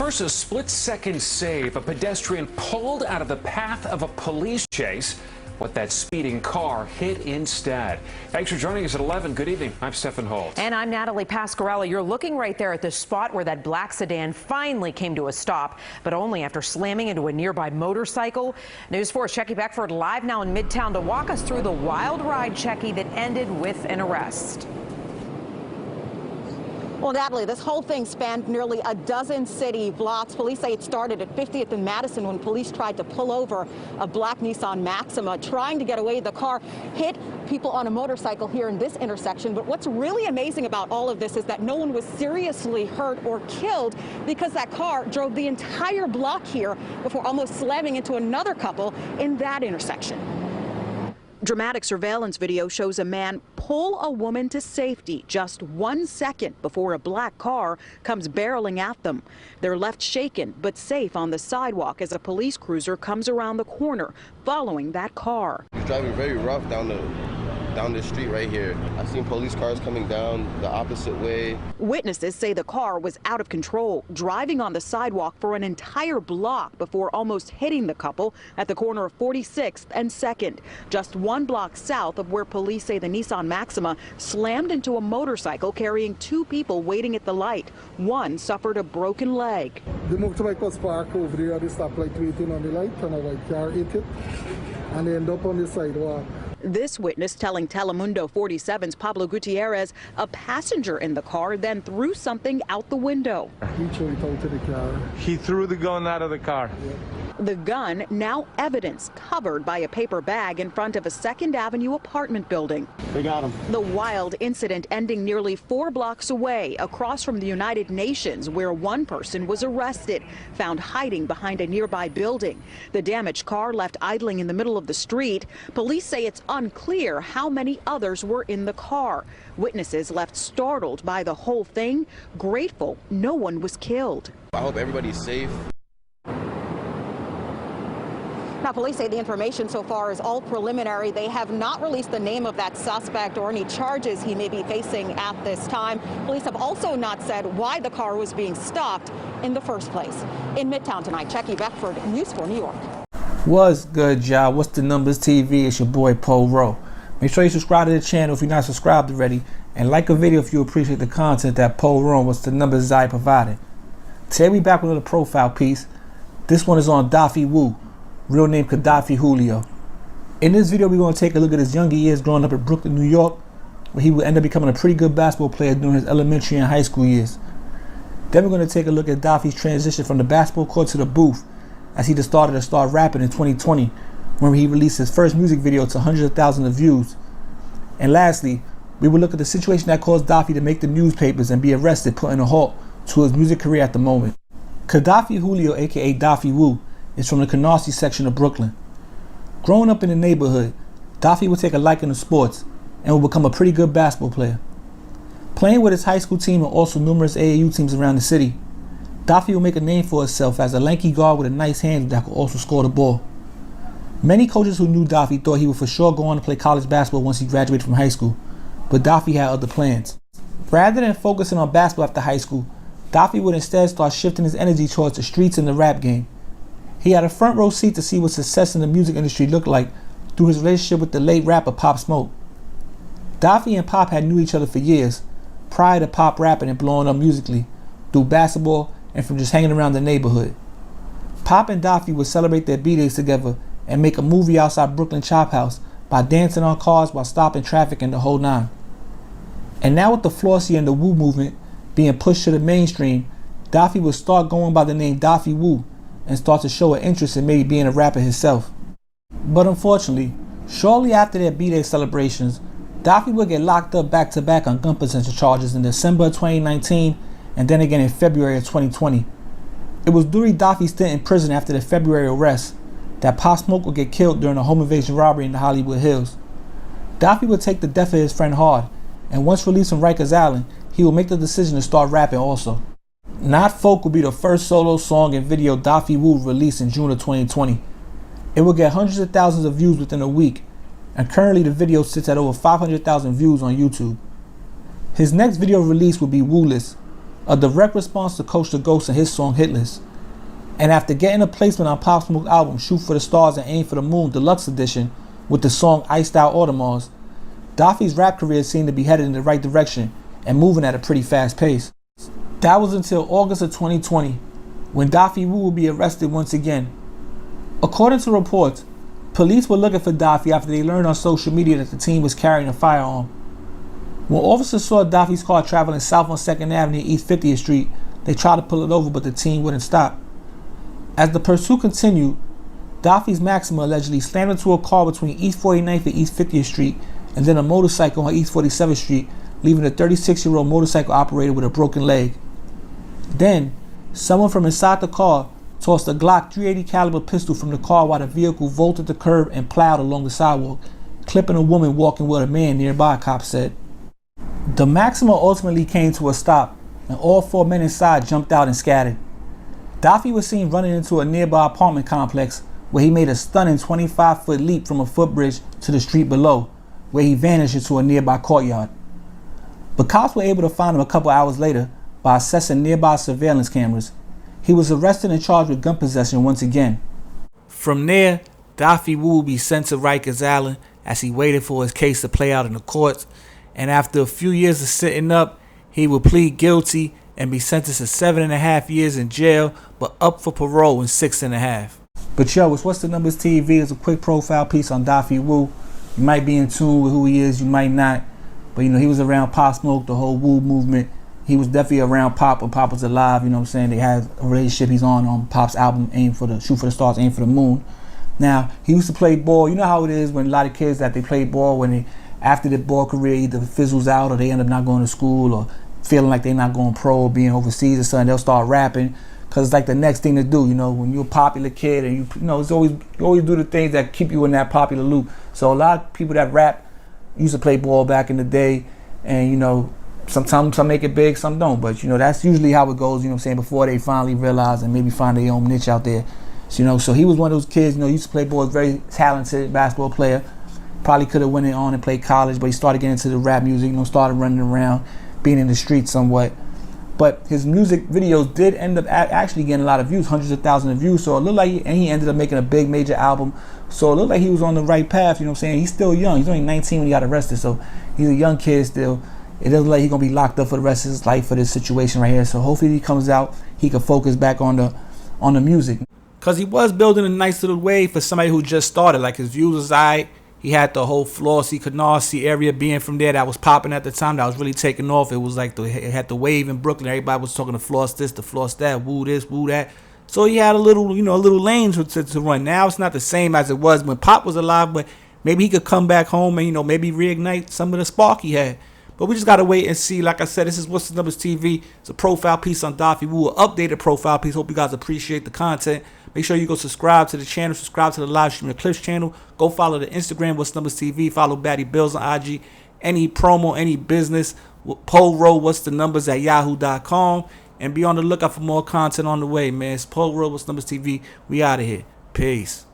First, a split-second save. A pedestrian pulled out of the path of a police chase. What that speeding car hit instead. Thanks for joining us at 11. Good evening. I'm Stephen Holt. And I'm Natalie Pasquarelli. You're looking right there at the spot where that black sedan finally came to a stop, but only after slamming into a nearby motorcycle. News 4's Checky Beckford live now in Midtown to walk us through the wild ride, Checky, that ended with an arrest. Well, Natalie, this whole thing spanned nearly a dozen city blocks. Police say it started at 50th and Madison when police tried to pull over a black Nissan Maxima. Trying to get away, the car hit people on a motorcycle here in this intersection. But what's really amazing about all of this is that no one was seriously hurt or killed because that car drove the entire block here before almost slamming into another couple in that intersection. Dramatic surveillance video shows a man pull a woman to safety just 1 second before a black car comes barreling at them. They're left shaken but safe on the sidewalk as a police cruiser comes around the corner following that car. He's driving very rough down this street right here. I've seen police cars coming down the opposite way. Witnesses say the car was out of control, driving on the sidewalk for an entire block before almost hitting the couple at the corner of 46th and 2nd, just 1 block south of where police say the Nissan Maxima slammed into a motorcycle carrying 2 people waiting at the light. One suffered a broken leg. The motorbike was parked over there at the stoplight waiting on the light, and a white car hit it and ended up on the sidewalk. This witness telling Telemundo 47's Pablo Gutierrez a passenger in the car then threw something out the window. He threw it out of the car. He threw the gun out of the car. Yeah. The gun, now evidence, covered by a paper bag in front of a 2nd Avenue apartment building. They got him. The wild incident ending nearly 4 blocks away, across from the United Nations, where one person was arrested, found hiding behind a nearby building. The damaged car left idling in the middle of the street. Police say it's unclear how many others were in the car. Witnesses left startled by the whole thing, grateful no one was killed. I hope everybody's safe. Now, police say the information so far is all preliminary. They have not released the name of that suspect or any charges he may be facing at this time. Police have also not said why the car was being stopped in the first place. In Midtown tonight, Checky Beckford, News 4 New York. What's good, y'all? What's the numbers TV? It's your boy Paul Rowe. Make sure you subscribe to the channel if you're not subscribed already, and like a video if you appreciate the content that Paul Rowe and What's the Numbers I provided. Today we back with another profile piece. This one is on Daffy Woo, real name Daffy Julio. In this video, we're going to take a look at his younger years growing up in Brooklyn, New York, where he would end up becoming a pretty good basketball player during his elementary and high school years. Then we're going to take a look at Daffy's transition from the basketball court to the booth, as he decided to start rapping in 2020, when he released his first music video to hundreds of thousands of views. And lastly, we will look at the situation that caused Daffy to make the newspapers and be arrested, putting a halt to his music career at the moment. Daffy Julio, aka Daffy Woo, is from the Canarsie section of Brooklyn. Growing up in the neighborhood, Daffy would take a liking to sports and would become a pretty good basketball player. Playing with his high school team and also numerous AAU teams around the city, Daffy would make a name for himself as a lanky guard with a nice hand that could also score the ball. Many coaches who knew Daffy thought he would for sure go on to play college basketball once he graduated from high school, but Daffy had other plans. Rather than focusing on basketball after high school, Daffy would instead start shifting his energy towards the streets and the rap game. He had a front row seat to see what success in the music industry looked like through his relationship with the late rapper Pop Smoke. Daffy and Pop had knew each other for years, prior to Pop rapping and blowing up musically, through basketball and from just hanging around the neighborhood. Pop and Daffy would celebrate their B-days together and make a movie outside Brooklyn Chop House by dancing on cars while stopping traffic and the whole nine. And now with the Flossie and the Woo movement being pushed to the mainstream, Daffy would start going by the name Daffy Woo and start to show an interest in maybe being a rapper himself. But unfortunately, shortly after their B-Day celebrations, Daffy would get locked up back-to-back on gun possession charges in December of 2019 and then again in February of 2020. It was during Daffy's stint in prison after the February arrest that Pop Smoke would get killed during a home invasion robbery in the Hollywood Hills. Daffy would take the death of his friend hard, and once released from Rikers Island, he would make the decision to start rapping also. Not Folk would be the first solo song and video Daffy Woo released in June of 2020. It would get hundreds of thousands of views within a week, and currently the video sits at over 500,000 views on YouTube. His next video release would be Wooless, a direct response to Coach the Ghost and his song Hitless. And after getting a placement on Pop Smoke's album Shoot for the Stars and Aim for the Moon Deluxe Edition with the song Iced Out Audemars, Daffy's rap career seemed to be headed in the right direction and moving at a pretty fast pace. That was until August of 2020, when Daffy Woo would be arrested once again. According to reports, police were looking for Daffy after they learned on social media that the team was carrying a firearm. When officers saw Daffy's car traveling south on 2nd Avenue East 50th Street, they tried to pull it over, but the team wouldn't stop. As the pursuit continued, Daffy's Maxima allegedly slammed into a car between East 49th and East 50th Street and then a motorcycle on East 47th Street, leaving a 36-year-old motorcycle operator with a broken leg. Then, someone from inside the car tossed a Glock 380 caliber pistol from the car while the vehicle vaulted the curb and plowed along the sidewalk, clipping a woman walking with a man nearby, cops said. The Maxima ultimately came to a stop, and all 4 men inside jumped out and scattered. Daffy was seen running into a nearby apartment complex where he made a stunning 25-foot leap from a footbridge to the street below, where he vanished into a nearby courtyard. But cops were able to find him a couple hours later by assessing nearby surveillance cameras. He was arrested and charged with gun possession once again. From there, Daffy Woo will be sent to Rikers Island as he waited for his case to play out in the courts, and after a few years of sitting up, he will plead guilty and be sentenced to 7.5 years in jail, but up for parole in 6.5. But yo, it's What's the Numbers TV. It's a quick profile piece on Daffy Woo. You might be in tune with who he is, you might not. But you know, he was around Pop Smoke, the whole Woo movement. He was definitely around Pop when Pop was alive, you know what I'm saying? They had a relationship. He's on Pop's album, Shoot for the Stars, Aim for the Moon. Now, he used to play ball. You know how it is when a lot of kids that they play ball, when they, after their ball career either fizzles out or they end up not going to school or feeling like they're not going pro or being overseas or something, they'll start rapping because it's like the next thing to do, you know, when you're a popular kid and you know, it's always, you always do the things that keep you in that popular loop. So a lot of people that rap used to play ball back in the day, and you know, sometimes some make it big, some don't, but you know, that's usually how it goes, you know what I'm saying, before they finally realize and maybe find their own niche out there. So, you know, so he was one of those kids, you know, he used to play ball, very talented basketball player. Probably could have went on and played college, but he started getting into the rap music, you know, started running around, being in the streets somewhat. But his music videos did end up actually getting a lot of views, hundreds of thousands of views. So it looked like, and he ended up making a big major album. So it looked like he was on the right path, you know what I'm saying? He's still young. He's only 19 when he got arrested, so he's a young kid still. It doesn't look like he's gonna be locked up for the rest of his life for this situation right here. So hopefully he comes out, he can focus back on the music. Cause he was building a nice little wave for somebody who just started. Like his views was alright. He had the whole Flossie, Canarsie area being from there that was popping at the time, that was really taking off. It was like it had the wave in Brooklyn. Everybody was talking to floss this, to floss that, woo this, woo that. So he had a little, you know, a little lane to run. Now it's not the same as it was when Pop was alive, but maybe he could come back home and, you know, maybe reignite some of the spark he had. But we just got to wait and see. Like I said, this is What's the Numbers TV. It's a profile piece on Daffy Woo, an updated profile piece. Hope you guys appreciate the content. Make sure you go subscribe to the channel, subscribe to the live stream, the Clips channel. Go follow the Instagram, What's the Numbers TV. Follow Batty Bills on IG. Any promo, any business, Poll Row, What's the Numbers at yahoo.com. And be on the lookout for more content on the way, man. It's Poll Row, What's the Numbers TV. We out of here. Peace.